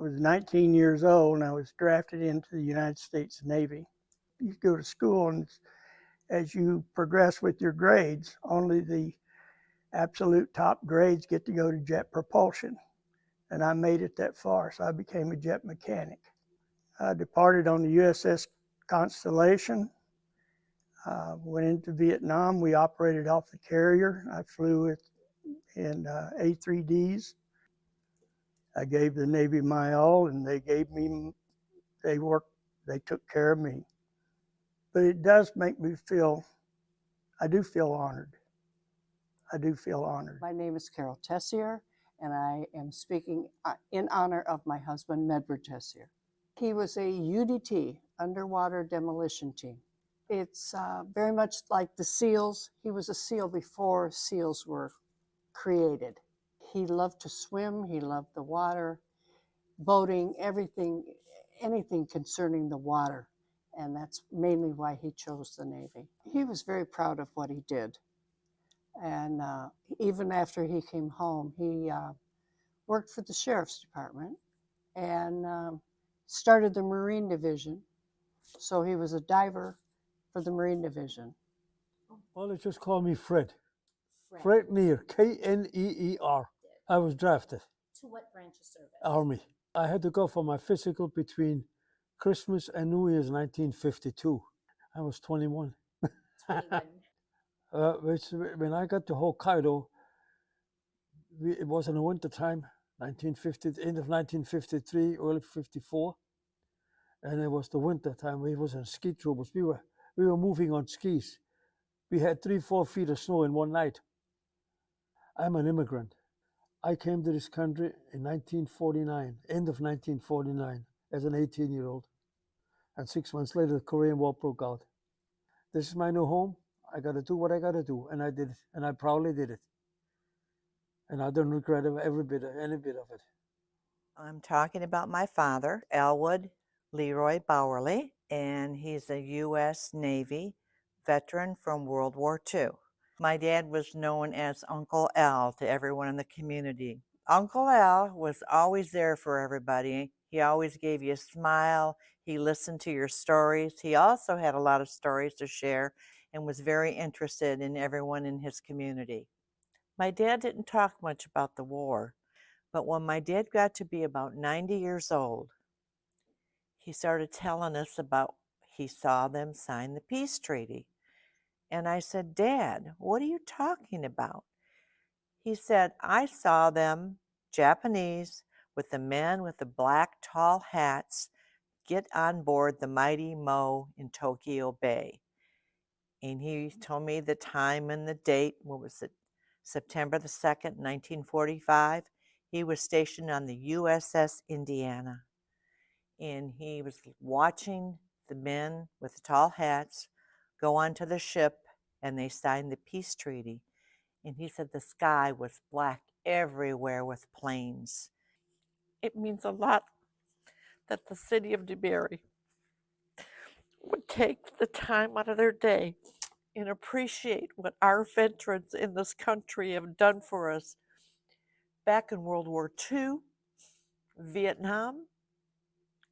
I was 19 years old and I was drafted into the United States Navy. You go to school, and as you progress with your grades, only the absolute top grades get to go to jet propulsion. And I made it that far, so I became a jet mechanic. I departed on the USS Constellation, went into Vietnam. We operated off the carrier. I flew in A3Ds. I gave the Navy my all, and they took care of me. But it does make me feel, I do feel honored. I do feel honored. My name is Carol Tessier, and I am speaking in honor of my husband, Medward Tessier. He was a UDT, underwater demolition team. It's very much like the SEALs. He was a SEAL before SEALs were created. He loved to swim, he loved the water, boating, everything, anything concerning the water. And that's mainly why he chose the Navy. He was very proud of what he did. And even after he came home, he worked for the Sheriff's Department and started the Marine Division. So he was a diver for the Marine Division. Well, they just call me Fred. Fred Kneer, Kneer. I was drafted. To what branch of service? Army. I had to go for my physical between Christmas and New Year's 1952. I was 21. 21. When I got to Hokkaido, it was in the winter time, end of 1953, early 54, and it was the winter time. We was in ski troopers. We were moving on skis. We had 3-4 feet of snow in one night. I'm an immigrant. I came to this country in 1949, end of 1949, as an 18-year-old. And 6 months later, the Korean War broke out. This is my new home. I got to do what I got to do, and I did it, and I proudly did it. And I don't regret any bit of it. I'm talking about my father, Elwood Leroy Bauerle, and he's a U.S. Navy veteran from World War II. My dad was known as Uncle Al to everyone in the community. Uncle Al was always there for everybody. He always gave you a smile. He listened to your stories. He also had a lot of stories to share and was very interested in everyone in his community. My dad didn't talk much about the war, but when my dad got to be about 90 years old, he started telling us about he saw them sign the peace treaty. And I said, Dad, what are you talking about? He said, I saw them, Japanese, with the men with the black tall hats, get on board the Mighty Mo in Tokyo Bay. And he told me the time and the date. What was it? September the 2nd, 1945. He was stationed on the USS Indiana. And he was watching the men with the tall hats go onto the ship, and they signed the peace treaty. And he said the sky was black everywhere with planes. It means a lot that the City of DeBary would take the time out of their day and appreciate what our veterans in this country have done for us back in World War II, Vietnam,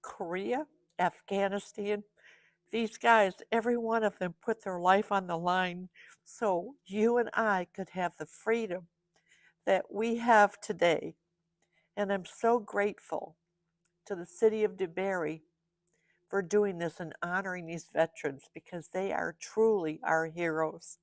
Korea, Afghanistan. These guys, every one of them put their life on the line so you and I could have the freedom that we have today. And I'm so grateful to the City of DeBary for doing this and honoring these veterans because they are truly our heroes.